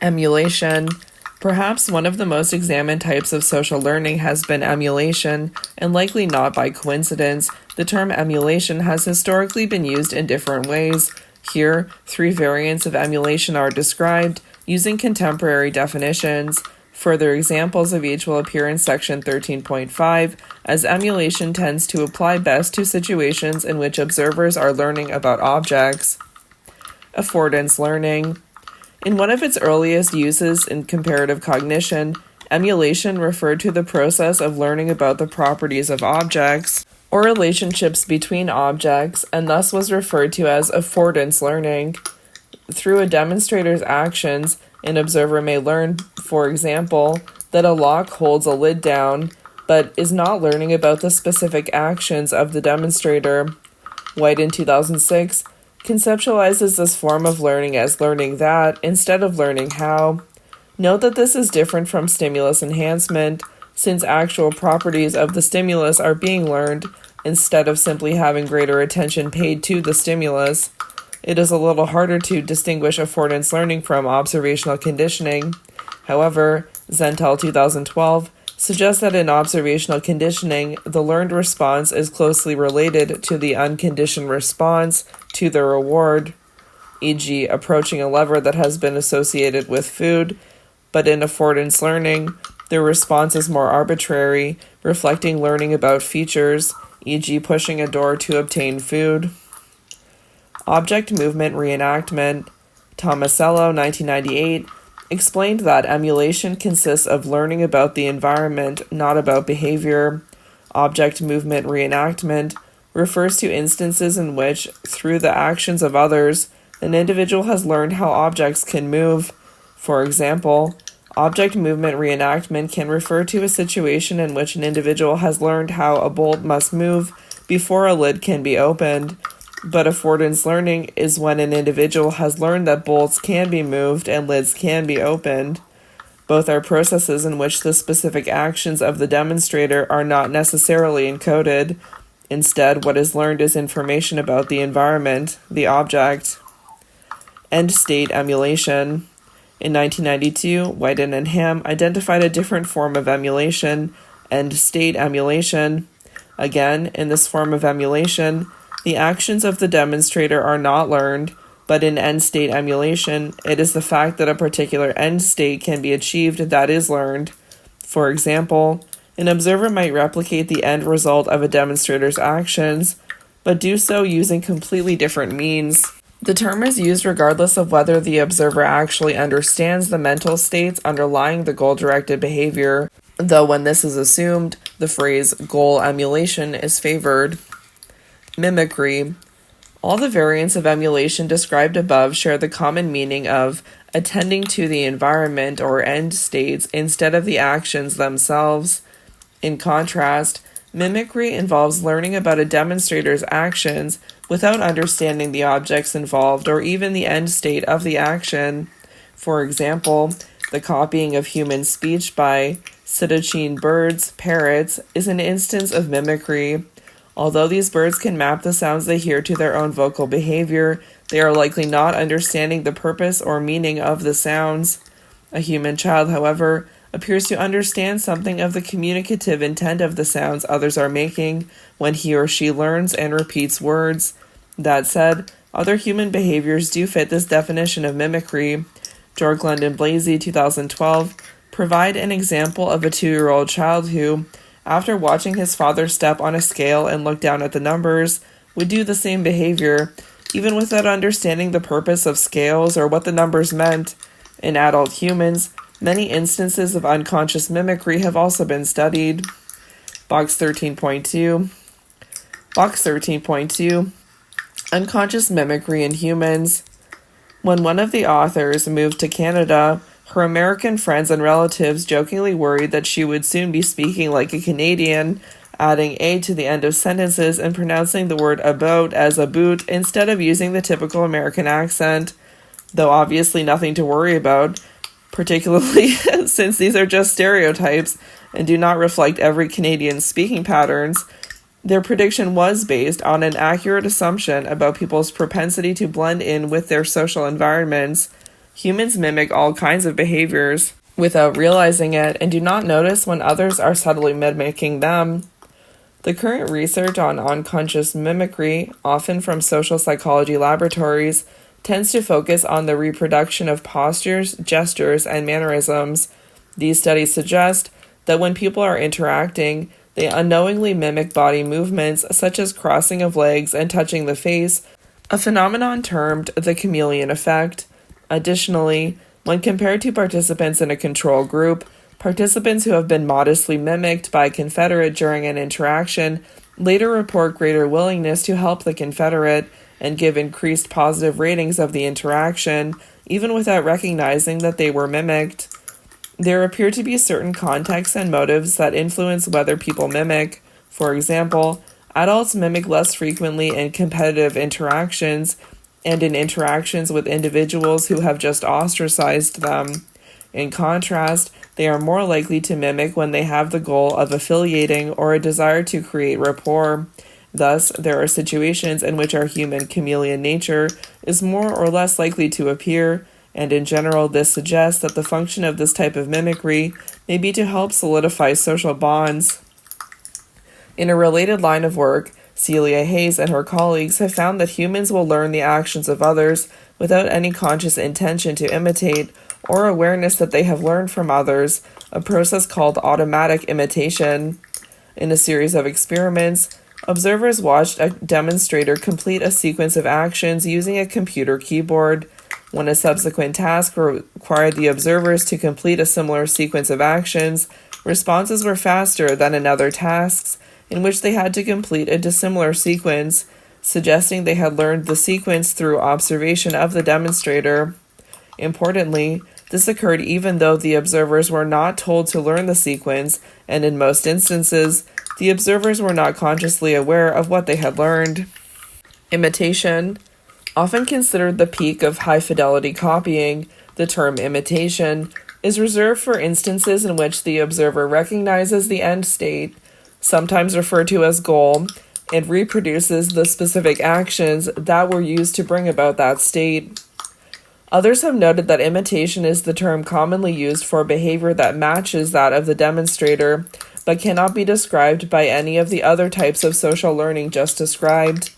Emulation. Perhaps one of the most examined types of social learning has been emulation, and likely not by coincidence. The term emulation has historically been used in different ways. Here, 3 variants of emulation are described, using contemporary definitions. Further examples of each will appear in section 13.5, as emulation tends to apply best to situations in which observers are learning about objects. Affordance learning. In one of its earliest uses in comparative cognition, emulation referred to the process of learning about the properties of objects or relationships between objects, and thus was referred to as affordance learning. Through a demonstrator's actions, an observer may learn, for example, that a lock holds a lid down, but is not learning about the specific actions of the demonstrator. White in 2006 conceptualizes this form of learning as learning that instead of learning how. Note that this is different from stimulus enhancement, since actual properties of the stimulus are being learned instead of simply having greater attention paid to the stimulus. It is a little harder to distinguish affordance learning from observational conditioning. However, Zentel 2012 suggests that in observational conditioning, the learned response is closely related to the unconditioned response to the reward, e.g., approaching a lever that has been associated with food, but in affordance learning, the response is more arbitrary, reflecting learning about features, e.g., pushing a door to obtain food. Object movement reenactment. Tomasello, 1998, explained that emulation consists of learning about the environment, not about behavior. Object movement reenactment refers to instances in which, through the actions of others, an individual has learned how objects can move. For example, object movement reenactment can refer to a situation in which an individual has learned how a bolt must move before a lid can be opened. But affordance learning is when an individual has learned that bolts can be moved and lids can be opened. Both are processes in which the specific actions of the demonstrator are not necessarily encoded. Instead, what is learned is information about the environment, the object. End-state emulation. In 1992, Whiten and Ham identified a different form of emulation, end-state emulation. Again, in this form of emulation, the actions of the demonstrator are not learned, but in end-state emulation, it is the fact that a particular end state can be achieved that is learned. For example, an observer might replicate the end result of a demonstrator's actions, but do so using completely different means. The term is used regardless of whether the observer actually understands the mental states underlying the goal-directed behavior, though when this is assumed, the phrase goal emulation is favored. Mimicry. All the variants of emulation described above share the common meaning of attending to the environment or end states instead of the actions themselves. In contrast, mimicry involves learning about a demonstrator's actions without understanding the objects involved or even the end state of the action. For example, the copying of human speech by pseudocene birds, parrots, is an instance of mimicry. Although these birds can map the sounds they hear to their own vocal behavior, they are likely not understanding the purpose or meaning of the sounds. A human child, however, appears to understand something of the communicative intent of the sounds others are making when he or she learns and repeats words. That said, other human behaviors do fit this definition of mimicry. Jorglund and Blasey, 2012, provide an example of a 2-year-old child who, after watching his father step on a scale and look down at the numbers, would do the same behavior, even without understanding the purpose of scales or what the numbers meant. In adult humans, many instances of unconscious mimicry have also been studied. Box 13.2. Box 13.2. Unconscious mimicry in humans. When one of the authors moved to Canada, her American friends and relatives jokingly worried that she would soon be speaking like a Canadian, adding a to the end of sentences and pronouncing the word about as a boot instead of using the typical American accent, though obviously nothing to worry about, particularly since these are just stereotypes and do not reflect every Canadian's speaking patterns. Their prediction was based on an accurate assumption about people's propensity to blend in with their social environments. Humans mimic all kinds of behaviors without realizing it and do not notice when others are subtly mimicking them. The current research on unconscious mimicry, often from social psychology laboratories, tends to focus on the reproduction of postures, gestures, and mannerisms. These studies suggest that when people are interacting, they unknowingly mimic body movements such as crossing of legs and touching the face, a phenomenon termed the chameleon effect. Additionally, when compared to participants in a control group, participants who have been modestly mimicked by a confederate during an interaction later report greater willingness to help the confederate and give increased positive ratings of the interaction, even without recognizing that they were mimicked. There appear to be certain contexts and motives that influence whether people mimic. For example, adults mimic less frequently in competitive interactions and in interactions with individuals who have just ostracized them. In contrast, they are more likely to mimic when they have the goal of affiliating or a desire to create rapport. Thus, there are situations in which our human chameleon nature is more or less likely to appear, and in general, this suggests that the function of this type of mimicry may be to help solidify social bonds. In a related line of work, Celia Hayes and her colleagues have found that humans will learn the actions of others without any conscious intention to imitate or awareness that they have learned from others, a process called automatic imitation. In a series of experiments, observers watched a demonstrator complete a sequence of actions using a computer keyboard. When a subsequent task required the observers to complete a similar sequence of actions, responses were faster than in other tasks in which they had to complete a dissimilar sequence, suggesting they had learned the sequence through observation of the demonstrator. Importantly, this occurred even though the observers were not told to learn the sequence, and in most instances, the observers were not consciously aware of what they had learned. Imitation. Often considered the peak of high-fidelity copying, the term imitation is reserved for instances in which the observer recognizes the end state, sometimes referred to as goal, and reproduces the specific actions that were used to bring about that state. Others have noted that imitation is the term commonly used for behavior that matches that of the demonstrator, but cannot be described by any of the other types of social learning just described.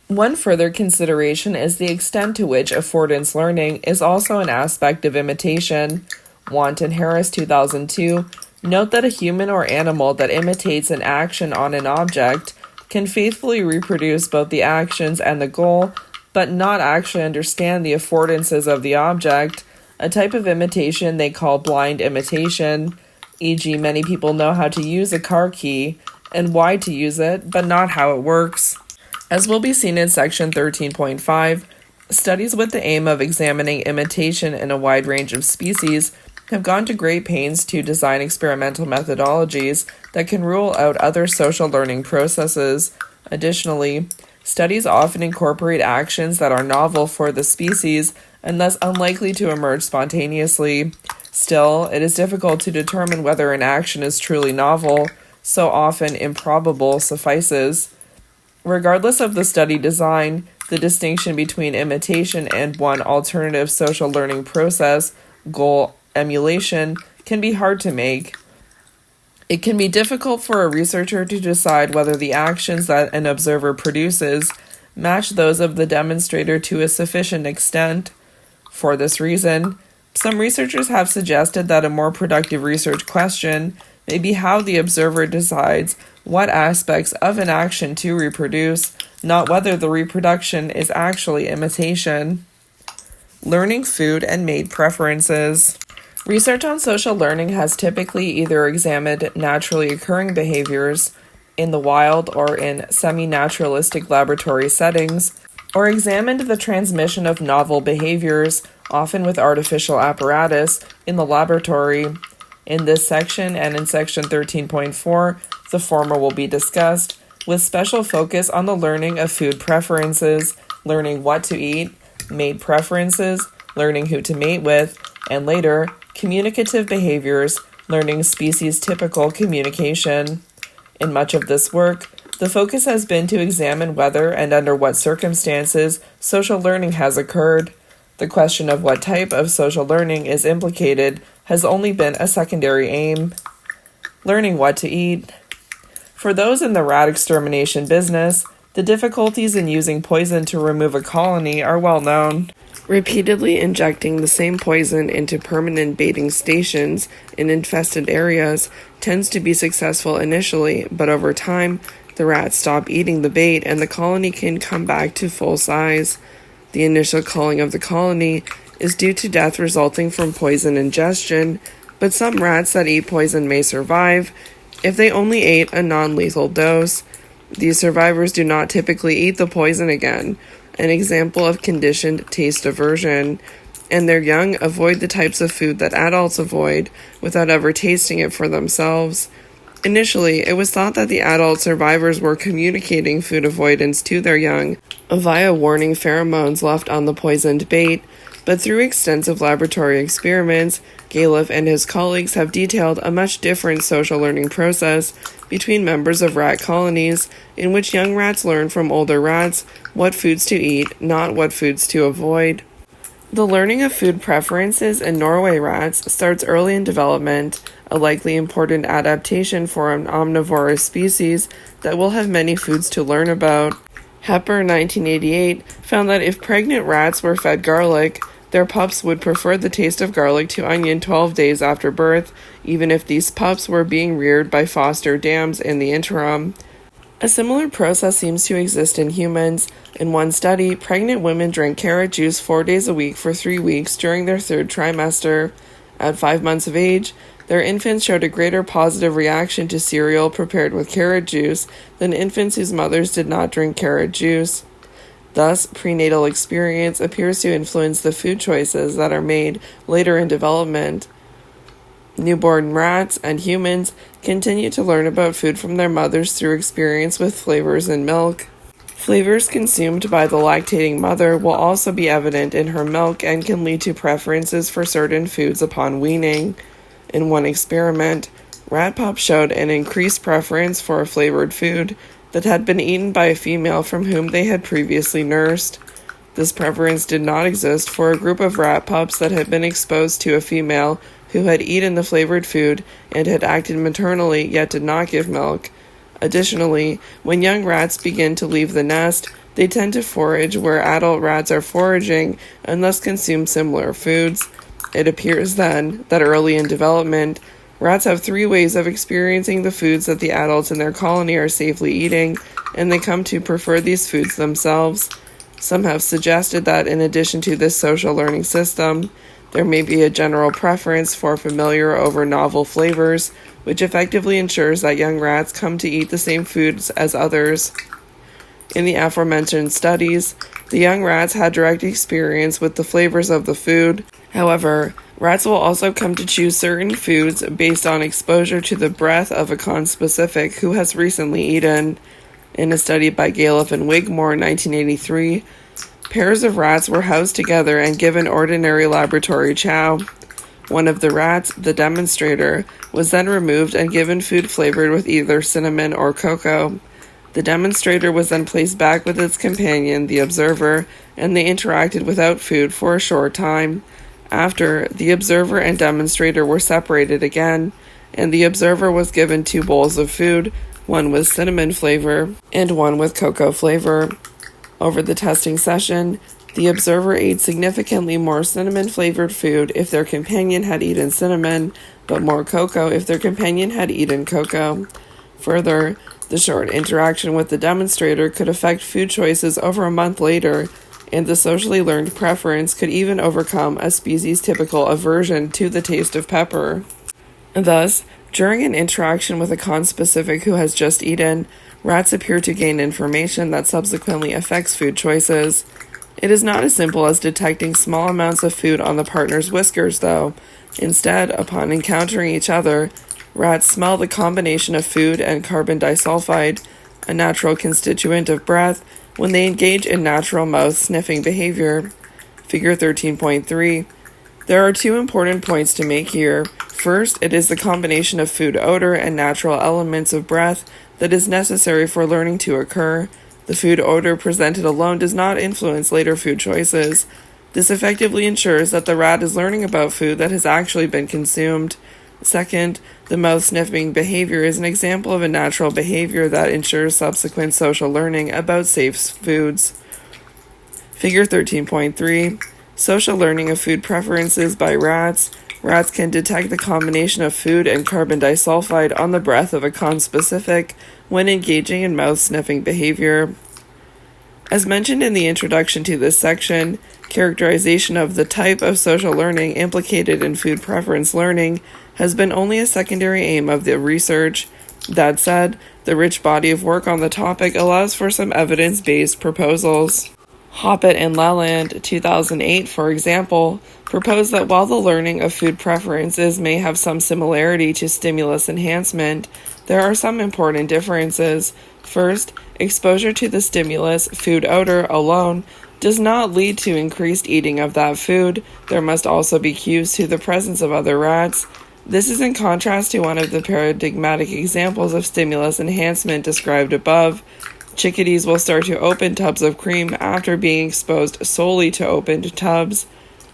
One further consideration is the extent to which affordance learning is also an aspect of imitation. Want and Harris, 2002, note that a human or animal that imitates an action on an object can faithfully reproduce both the actions and the goal, but not actually understand the affordances of the object, a type of imitation they call blind imitation, e.g. many people know how to use a car key and why to use it, but not how it works. As will be seen in section 13.5, studies with the aim of examining imitation in a wide range of species have gone to great pains to design experimental methodologies that can rule out other social learning processes. Additionally, studies often incorporate actions that are novel for the species and thus unlikely to emerge spontaneously. Still, it is difficult to determine whether an action is truly novel, so often improbable suffices. Regardless of the study design, the distinction between imitation and one alternative social learning process, goal emulation, can be hard to make. It can be difficult for a researcher to decide whether the actions that an observer produces match those of the demonstrator to a sufficient extent. For this reason, some researchers have suggested that a more productive research question may be how the observer decides what aspects of an action to reproduce, not whether the reproduction is actually imitation. Learning food and mate preferences. Research on social learning has typically either examined naturally occurring behaviors in the wild or in semi-naturalistic laboratory settings, or examined the transmission of novel behaviors, often with artificial apparatus, in the laboratory. In this section and in section 13.4, the former will be discussed, with special focus on the learning of food preferences, learning what to eat, mate preferences, learning who to mate with, and later, communicative behaviors, learning species-typical communication. In much of this work, the focus has been to examine whether and under what circumstances social learning has occurred. The question of what type of social learning is implicated has only been a secondary aim. Learning what to eat. For those in the rat extermination business, the difficulties in using poison to remove a colony are well known. Repeatedly injecting the same poison into permanent baiting stations in infested areas tends to be successful initially, but over time, the rats stop eating the bait and the colony can come back to full size. The initial culling of the colony is due to death resulting from poison ingestion, but some rats that eat poison may survive if they only ate a non-lethal dose. These survivors do not typically eat the poison again, an example of conditioned taste aversion, and their young avoid the types of food that adults avoid without ever tasting it for themselves. Initially, it was thought that the adult survivors were communicating food avoidance to their young via warning pheromones left on the poisoned bait, but through extensive laboratory experiments, Galef and his colleagues have detailed a much different social learning process between members of rat colonies, in which young rats learn from older rats what foods to eat, not what foods to avoid. The learning of food preferences in Norway rats starts early in development, a likely important adaptation for an omnivorous species that will have many foods to learn about. Hepper, 1988, found that if pregnant rats were fed garlic, their pups would prefer the taste of garlic to onion 12 days after birth, even if these pups were being reared by foster dams in the interim. A similar process seems to exist in humans. In one study, pregnant women drank carrot juice 4 days a week for 3 weeks during their third trimester. At 5 months of age, their infants showed a greater positive reaction to cereal prepared with carrot juice than infants whose mothers did not drink carrot juice. Thus, prenatal experience appears to influence the food choices that are made later in development. Newborn rats and humans continue to learn about food from their mothers through experience with flavors in milk. Flavors consumed by the lactating mother will also be evident in her milk and can lead to preferences for certain foods upon weaning. In one experiment, rat pups showed an increased preference for a flavored food that had been eaten by a female from whom they had previously nursed. This preference did not exist for a group of rat pups that had been exposed to a female who had eaten the flavored food and had acted maternally yet did not give milk. Additionally, when young rats begin to leave the nest, they tend to forage where adult rats are foraging and thus consume similar foods. It appears then that early in development, rats have 3 ways of experiencing the foods that the adults in their colony are safely eating, and they come to prefer these foods themselves. Some have suggested that in addition to this social learning system, there may be a general preference for familiar over novel flavors, which effectively ensures that young rats come to eat the same foods as others. In the aforementioned studies, the young rats had direct experience with the flavors of the food. However, rats will also come to choose certain foods based on exposure to the breath of a conspecific who has recently eaten. In a study by Galef and Wigmore in 1983, pairs of rats were housed together and given ordinary laboratory chow. One of the rats, the demonstrator, was then removed and given food flavored with either cinnamon or cocoa. The demonstrator was then placed back with its companion, the observer, and they interacted without food for a short time. After, the observer and demonstrator were separated again, and the observer was given 2 bowls of food, one with cinnamon flavor and one with cocoa flavor. Over the testing session, the observer ate significantly more cinnamon-flavored food if their companion had eaten cinnamon, but more cocoa if their companion had eaten cocoa. Further, the short interaction with the demonstrator could affect food choices over a month later, and the socially learned preference could even overcome a species-typical aversion to the taste of pepper. Thus, during an interaction with a conspecific who has just eaten, rats appear to gain information that subsequently affects food choices. It is not as simple as detecting small amounts of food on the partner's whiskers, though. Instead, upon encountering each other, rats smell the combination of food and carbon disulfide, a natural constituent of breath, when they engage in natural mouth sniffing behavior. Figure 13.3. There are 2 important points to make here. First, it is the combination of food odor and natural elements of breath that is necessary for learning to occur. The food odor presented alone does not influence later food choices. This effectively ensures that the rat is learning about food that has actually been consumed. Second, the mouth sniffing behavior is an example of a natural behavior that ensures subsequent social learning about safe foods. Figure 13.3. Social learning of food preferences by rats. Rats can detect the combination of food and carbon disulfide on the breath of a conspecific when engaging in mouth sniffing behavior. As mentioned in the introduction to this section, characterization of the type of social learning implicated in food preference learning has been only a secondary aim of the research. That said, the rich body of work on the topic allows for some evidence-based proposals. Hoppett and Leland, 2008, for example, proposed that while the learning of food preferences may have some similarity to stimulus enhancement, there are some important differences. First, exposure to the stimulus, food odor, alone does not lead to increased eating of that food. There must also be cues to the presence of other rats. This is in contrast to one of the paradigmatic examples of stimulus enhancement described above. Chickadees will start to open tubs of cream after being exposed solely to opened tubs.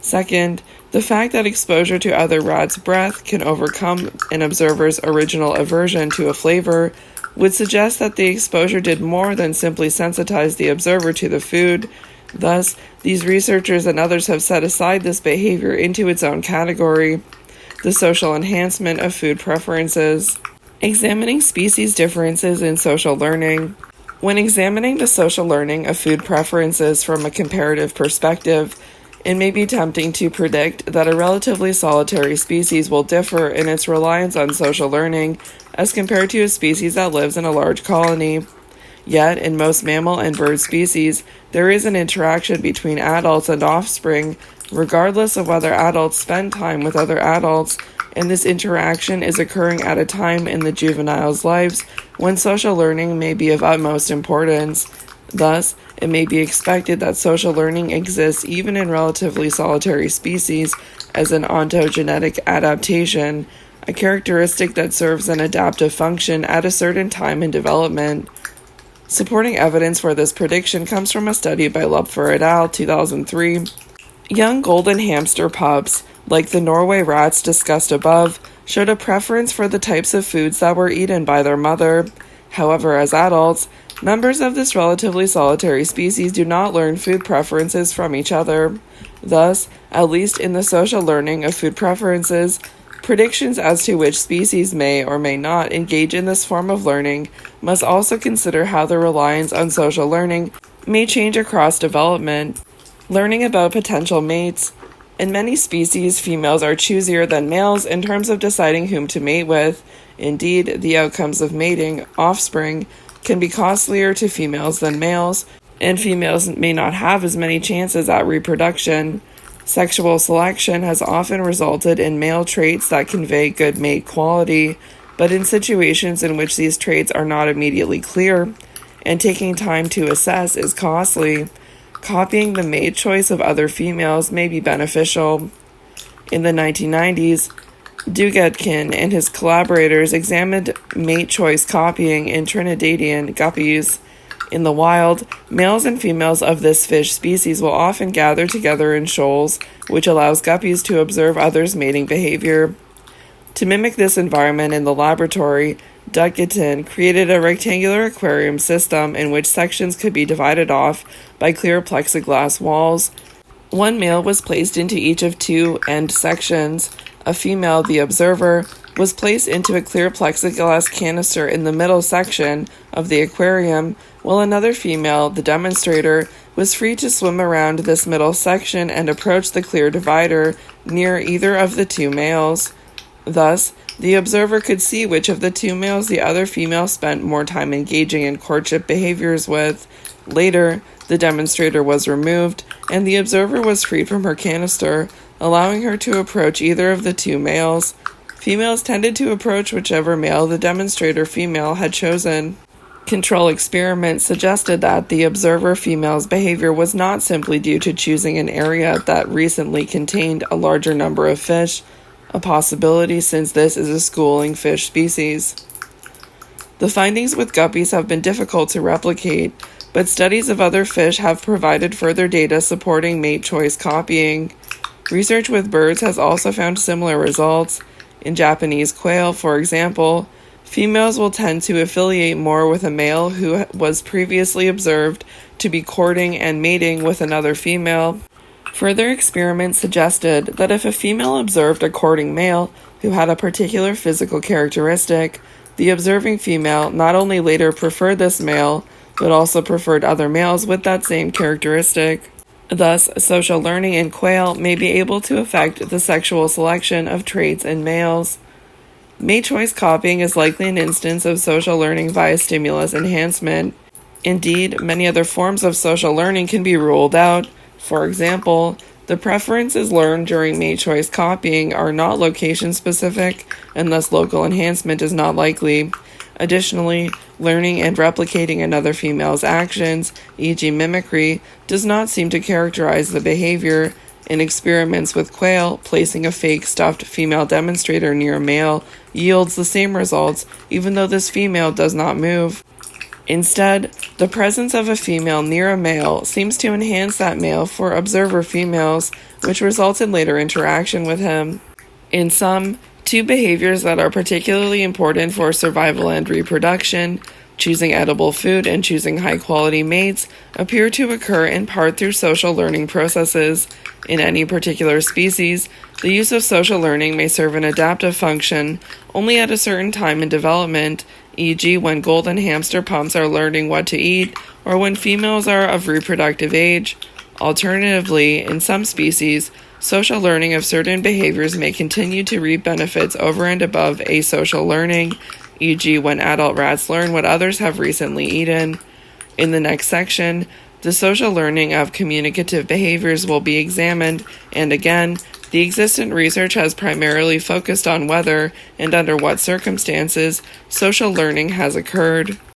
Second, the fact that exposure to other rats' breath can overcome an observer's original aversion to a flavor would suggest that the exposure did more than simply sensitize the observer to the food. Thus, these researchers and others have set aside this behavior into its own category, the social enhancement of food preferences. Examining species differences in social learning. When examining the social learning of food preferences from a comparative perspective, it may be tempting to predict that a relatively solitary species will differ in its reliance on social learning as compared to a species that lives in a large colony. Yet, in most mammal and bird species, there is an interaction between adults and offspring, regardless of whether adults spend time with other adults, and this interaction is occurring at a time in the juvenile's lives when social learning may be of utmost importance. Thus, it may be expected that social learning exists even in relatively solitary species as an ontogenetic adaptation, a characteristic that serves an adaptive function at a certain time in development. Supporting evidence for this prediction comes from a study by Lupfer et al. 2003. Young golden hamster pups, like the Norway rats discussed above, showed a preference for the types of foods that were eaten by their mother. However, as adults, members of this relatively solitary species do not learn food preferences from each other. Thus, at least in the social learning of food preferences, predictions as to which species may or may not engage in this form of learning must also consider how the reliance on social learning may change across development. Learning about potential mates. In many species, females are choosier than males in terms of deciding whom to mate with. Indeed, the outcomes of mating, offspring, can be costlier to females than males, and females may not have as many chances at reproduction. Sexual selection has often resulted in male traits that convey good mate quality, but in situations in which these traits are not immediately clear, and taking time to assess is costly, copying the mate choice of other females may be beneficial. In the 1990s, Dugatkin and his collaborators examined mate choice copying in Trinidadian guppies. In the wild, males and females of this fish species will often gather together in shoals, which allows guppies to observe others' mating behavior. To mimic this environment in the laboratory, Dugatkin created a rectangular aquarium system in which sections could be divided off by clear plexiglass walls. One male was placed into each of two end sections. A female, the observer, was placed into a clear plexiglass canister in the middle section of the aquarium, while another female, the demonstrator, was free to swim around this middle section and approach the clear divider near either of the two males. Thus, the observer could see which of the two males the other female spent more time engaging in courtship behaviors with. Later, the demonstrator was removed, and the observer was freed from her canister, allowing her to approach either of the two males. Females tended to approach whichever male the demonstrator female had chosen. Control experiments suggested that the observer female's behavior was not simply due to choosing an area that recently contained a larger number of fish, a possibility since this is a schooling fish species. The findings with guppies have been difficult to replicate. but studies of other fish have provided further data supporting mate choice copying. Research with birds has also found similar results. In Japanese quail, for example, females will tend to affiliate more with a male who was previously observed to be courting and mating with another female. Further experiments suggested that if a female observed a courting male who had a particular physical characteristic, the observing female not only later preferred this male, but also preferred other males with that same characteristic. Thus, social learning in quail may be able to affect the sexual selection of traits in males. Mate choice copying is likely an instance of social learning via stimulus enhancement. Indeed, many other forms of social learning can be ruled out. For example, the preferences learned during mate choice copying are not location-specific, and thus local enhancement is not likely. Additionally, learning and replicating another female's actions, e.g. mimicry, does not seem to characterize the behavior. In experiments with quail, placing a fake stuffed female demonstrator near a male yields the same results, even though this female does not move. Instead, the presence of a female near a male seems to enhance that male for observer females, which results in later interaction with him. In sum, two behaviors that are particularly important for survival and reproduction, choosing edible food and choosing high-quality mates, appear to occur in part through social learning processes. In any particular species, the use of social learning may serve an adaptive function only at a certain time in development, e.g. when golden hamster pups are learning what to eat, or when females are of reproductive age. Alternatively, in some species, social learning of certain behaviors may continue to reap benefits over and above asocial learning, e.g. when adult rats learn what others have recently eaten. In the next section, the social learning of communicative behaviors will be examined, and again, the existent research has primarily focused on whether, and under what circumstances, social learning has occurred.